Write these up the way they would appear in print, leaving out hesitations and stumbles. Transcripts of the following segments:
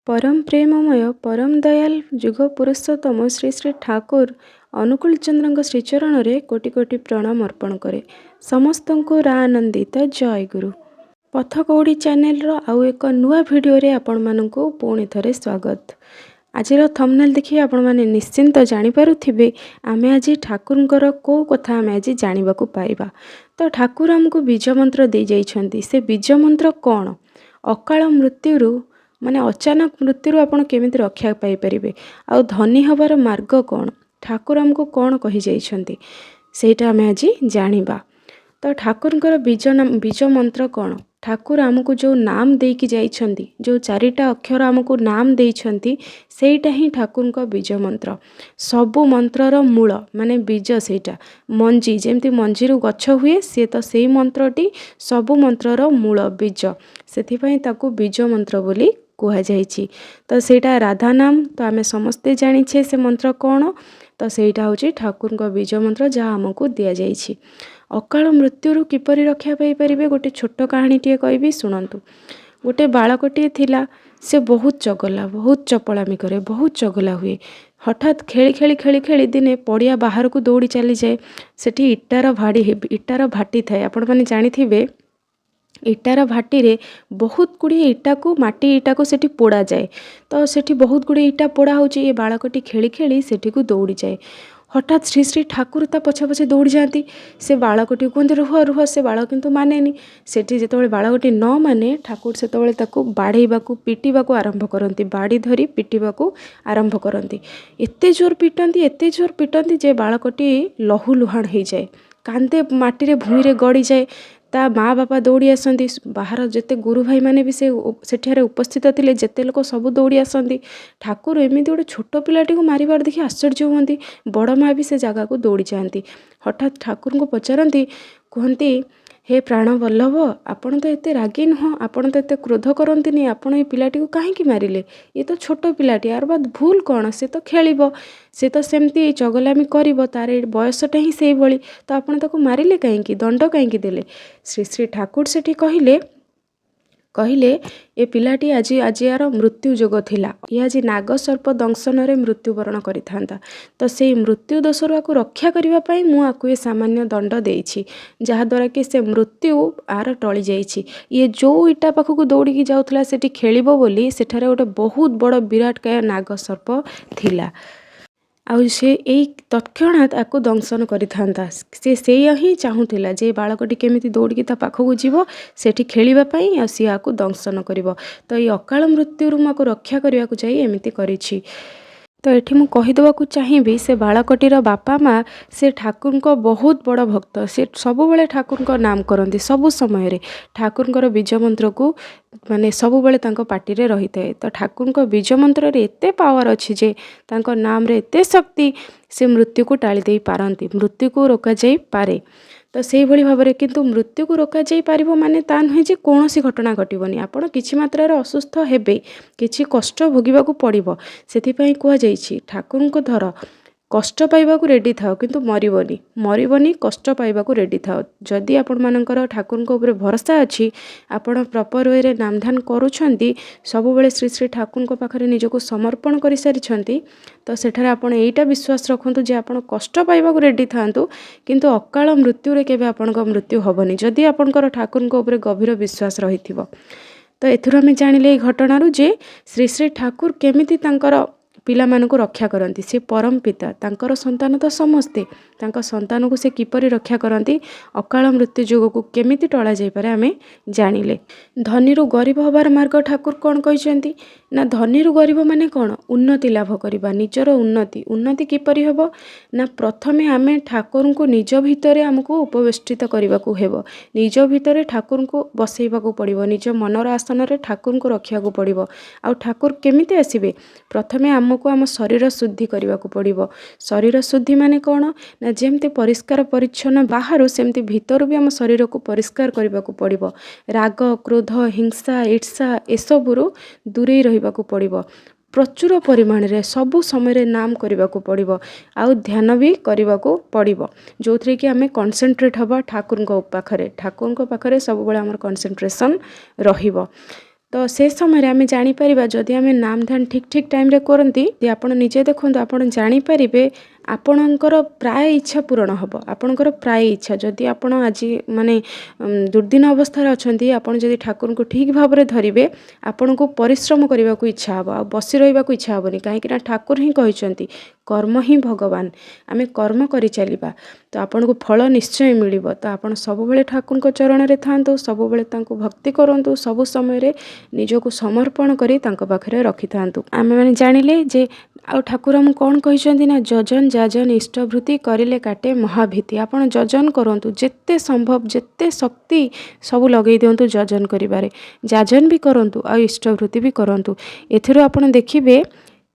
परम प्रेममय परम दयाल जुग पुरुषोत्तम श्री श्री ठाकुर अनुकूल चंद्र श्रीचरण रे कोटि कोटि प्रणाम अर्पण करे। समस्त को आनंदित जय गुरु। पथ कौड़ी चैनल रो आउ एक नुआ वीडियो रे आपण मानकु पुणी थरे स्वागत। आज थंबनेल देखि आपण माने निश्चिंत जानि पारुथिबे आमे आज ठाकुरंकर को कथा आमे आज जानिबा को पाइबा। तो ठाकुर हमको बीज मंत्र दे जाइछंती। से बीज मंत्र कौन? अकाल मृत्यु माने अचानक मृत्यु आपण केमिति रक्षा पाई परिबे आ धनी हबार मार्ग कौन? ठाकुर हमको कौन कहि जाइछंती सेटा आमे आज जानिबा। तो ठाकुरंकर बीज मंत्र कौन? ठाकुर आमको जो नाम देकी जाइछंती, जो चारिटा अक्षर आमको नाम देइछंती, सेटा ही ठाकुरंकर बीज मंत्र। सबु मंत्रर मूल माने बीज सेटा मंजी, जेमती मंजीरु गछ हुए से तो सेई मंत्रटी सबु मंत्रर मूल बीज, सेथिपई ताकू बीज मंत्र बोली कुहा जाइछि। तो सेटा राधा नाम तो आमे समस्ते जानिछे से मंत्र कौन? तो सेटा होछि ठाकुरंकर बीज मंत्र जहाँ आमको दिया जाइछि। अकाल मृत्यु किपरि रक्षा पाई परिबे गोटे छोट कहानीटे कहबी शुणन्तु। गोटे बालकटे थिला, से बहुत चगला, बहुत चपलामी करे, बहुत चगला हुए। हठात खेली खेली खेली खेली दिने पड़िया बाहर को दौड़ी चली जाए। सेठी इटार भाटी थाए। आपण माने जानिथिबे इटार भाटी रे बहुत गुड़ी इटा को माटी इटा को सेठी पोड़ा जाए। तो सेठी बहुत गुड़ी इटा पोड़ा होची। ये बालकटी खेली खेली सेठी को दौड़ी जाए। हठात श्री श्री ठाकुर ता पछे पछे दौड़ी जाती। से बालकटी कहते रुह रुह, से बालक किंतु मानेनी। सेठी जेतबेले बालकटी न माने ठाकुर सेतबेले ताकू बाड़ेइबाकू पिटिबाकू आरंभ करती। बाड़ी धरी पिटिबाकू आरंभ करती। एते जोर पिटंती जे बालकटी लहू लुहाण हो जाए। कांदे माटी रे भूमि रे गड़ी जाए। ता माँ बापा दौड़ी आसती। बाहर जेते गुरु भाई माने भी सेठारे उपस्थित थिले, जेते लोक सब दौड़ी आसती। ठाकुर एमिति गोटे छोट पिलाटी को मारिबार देखि आश्चर्य हुअंती। बड़ माँ भी से जगह को दौड़ी जाती। हठात ठाकुर को पचारती, कहती हे प्राण वल्लभ, आपण तो एते रागी नुह, आपण तो एते क्रोध करंतिनी, आपण ए पिलाटी को काहेकि मारिले? ये तो छोट पिलाटी, यार बात भूल कौन? से तो खेलिबो, से तो सेमती चगलामी करिबो, तार बयसटा ही सेई भली, तो आपण ताको मारिले काहेकि? दंड काहेकि देले? श्री श्री ठाकुर सेठी कहले ए पिलाटी आज यार मृत्यु जोग थिला। ये आज नागसर्प दंशन रे मृत्युवरण करिथांता। तो से मृत्यु दोषरु आकु रक्षा करिबा पई मु आकु ए सामान्य दंड देइछि, जहा द्वारा कि से मृत्यु आर टळी जाइछि। ये जो इटा पाखकु दौड़ी जाउथला सेठी खेलिबो बोली सेठारे गोटे बहुत बड़ विराटकाय नागसर्प थिला। आउ से यही तत्क्षणात आकु दंशन करिथांता। से ही चाहूला जे बालकटी केमिति दौड़ी ता पाखकु जीवो, सेठी खेलिबा पई आ सी आकु दंशन करिवो। तो ये अकाल मृत्यु माकु रक्षा करिया को जाई एमिति करिछि। तो एठी मु कहिदेवाकू चाहिबी से बालकटीर बापा माँ से ठाकुर को बहुत बड़ भक्त। से सबु बेले ठाकुर को नाम करती। सबु समय रे ठाकुर को बीज मंत्र को माने सबु बेले तांको पाटी रे रही थाए। तो ठाकुर को बीज मंत्र रे एते पावर अच्छी जे तांको नाम रे एते शक्ति, से मृत्यु को टाली दे पारंती, मृत्यु को रोका जाई पारे। तो से भली भाबरे किंतु मृत्यु को रोका जाई पारिबो माने ता नुहे जे कोनोसी घटना घटिबोनी। आपण किछि मात्रा रे असुस्थ हेबे, किछि कष्ट भोगिबाकू पड़िबो। सेथिपई कुहा जाइछि ठाकुर को धर, कष्ट पाइबाकू रेडी थाओ किंतु मरिबोनी, कष्ट पाइबाकू रेडी थाओ। जदि आपण मानकर ठाकुर को ऊपर भरोसा अछि, आपण प्रॉपर वे रे नामधान करूछंती, सब बेले श्री श्री ठाकुर को पाखरे निजको समर्पण करि सारिछंती, तो सेठारे आपण एटा विश्वास रखंतु जे आपण कष्ट पाइबाकू रेडी थांतु किंतु अकाल मृत्यु रे केबे आपणको मृत्यु हबनी, जदि आपणकर ठाकुर को ऊपर गभीर विश्वास रहिथिबो। तो एथुर आमे जानिले ए घटनारू जे श्री श्री ठाकुर केमिति तांकर पिला मानकु रक्षा करती। से परम पिता, तांकर संतान तो समस्ते, तांका संतान को से किपरि रक्षा करती, अकाल मृत्यु जोग को केमिति टळा जाई पारे आमे जानिले। धनीरु गरीब हबार मार्ग ठाकुर कौन कहिसेंती ना? धनीरु गरीब माने कौन? उन्नति लाभ करिबा, निजर उन्नति किपरि हेबो ना? प्रथमे आमे ठाकुर को निज भितरे हमको उपवेष्टित करबा को हेबो, निज भितरे ठाकुर को बसैबा को पड़िबो, निज मनर आसन रे ठाकुर को रखिया को पड़िबो। आ ठाकुर केमिति आसीबे? प्रथमे हमको आम शरीर शुद्धि करबा को पड़िबो। शरीर शुद्धि माने कौन ना? जेमते परिष्कार परिच्छन्न बाहर सेमती भितर भी आम शरीर को परिष्कार करबा को पड़िबो। राग क्रोध हिंसा ईर्षा एसबुरु दूरे रहिबा को पड़िबो। प्रचुर परिमाण रे सबु समय नाम करने को पड़ो, आउ ध्यान भी करने को पड़ो, जो थी कि आम कनसेंट्रेट हवा ठाकुर पाखरे। ठाकुर पाखरे सब बड़े आम कनसेंट्रेशन रहिबो। ତ ସେ ସମୟରେ ଆମେ ଜାଣିପାରିବା ଯଦି ଆମେ ନାମ ଧ୍ୟାନ ଠିକ୍ ଠିକ୍ ଟାଇମ୍ରେ କରନ୍ତି ଆପଣ ନିଜେ ଦେଖନ୍ତୁ ଆପଣ ଜାଣିପାରିବେ ଆପଣଙ୍କର ପ୍ରାୟ ଇଚ୍ଛା ପୂରଣ ହେବ। ଆପଣଙ୍କର ପ୍ରାୟ ଇଚ୍ଛା ଯଦି ଆପଣ ଆଜି ମାନେ ଦୁର୍ଦିନ ଅବସ୍ଥାରେ ଅଛନ୍ତି ଆପଣ ଯଦି ଠାକୁରଙ୍କୁ ଠିକ୍ ଭାବରେ ଧରିବେ ଆପଣଙ୍କୁ ପରିଶ୍ରମ କରିବାକୁ ଇଚ୍ଛା ହେବ ଆଉ ବସି ରହିବାକୁ ଇଚ୍ଛା ହେବନି। କାହିଁକିନା ଠାକୁର ହିଁ କହିଛନ୍ତି କର୍ମ ହିଁ ଭଗବାନ। ଆମେ କର୍ମ କରିଚାଲିବା ତ ଆପଣଙ୍କୁ ଫଳ ନିଶ୍ଚୟ ମିଳିବ। ତ ଆପଣ ସବୁବେଳେ ଠାକୁରଙ୍କ ଚରଣରେ ଥାଆନ୍ତୁ, ସବୁବେଳେ ତାଙ୍କୁ ଭକ୍ତି କରନ୍ତୁ, ସବୁ ସମୟରେ ନିଜକୁ ସମର୍ପଣ କରି ତାଙ୍କ ପାଖରେ ରଖିଥାନ୍ତୁ। ଆମେମାନେ ଜାଣିଲେ ଯେ ଆଉ ଠାକୁର ଆମକୁ କ'ଣ କହିଛନ୍ତି ନା ଯଜନ ଯାଜନ ଇଷ୍ଟଭୃତି କରିଲେ କାଟେ ମହାଭୀତି। ଆପଣ ଯଜନ କରନ୍ତୁ ଯେତେ ସମ୍ଭବ ଯେତେ ଶକ୍ତି ସବୁ ଲଗେଇ ଦିଅନ୍ତୁ ଯଜନ କରିବାରେ, ଯାଜନ ବି କରନ୍ତୁ ଆଉ ଇଷ୍ଟଭୃତି ବି କରନ୍ତୁ। ଏଥିରୁ ଆପଣ ଦେଖିବେ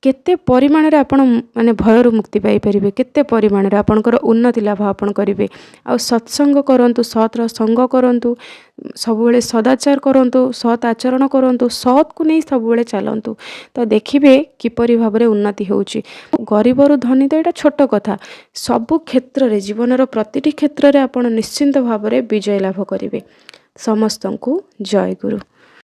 କେତେ ପରିମାଣରେ ଆପଣ ମାନେ ଭୟରୁ ମୁକ୍ତି ପାଇପାରିବେ, କେତେ ପରିମାଣରେ ଆପଣଙ୍କର ଉନ୍ନତି ଲାଭ ଆପଣ କରିବେ। ଆଉ ସତ୍ସଙ୍ଗ କରନ୍ତୁ, ସତ୍ର ସଙ୍ଗ କରନ୍ତୁ, ସବୁବେଳେ ସଦାଚାର କରନ୍ତୁ, ସତ୍ ଆଚରଣ କରନ୍ତୁ, ସତ୍କୁ ନେଇ ସବୁବେଳେ ଚାଲନ୍ତୁ। ତ ଦେଖିବେ କିପରି ଭାବରେ ଉନ୍ନତି ହେଉଛି। ଗରିବରୁ ଧନୀ ତ ଏଇଟା ଛୋଟ କଥା, ସବୁ କ୍ଷେତ୍ରରେ ଜୀବନର ପ୍ରତିଟି କ୍ଷେତ୍ରରେ ଆପଣ ନିଶ୍ଚିନ୍ତ ଭାବରେ ବିଜୟ ଲାଭ କରିବେ। ସମସ୍ତଙ୍କୁ ଜୟ ଗୁରୁ।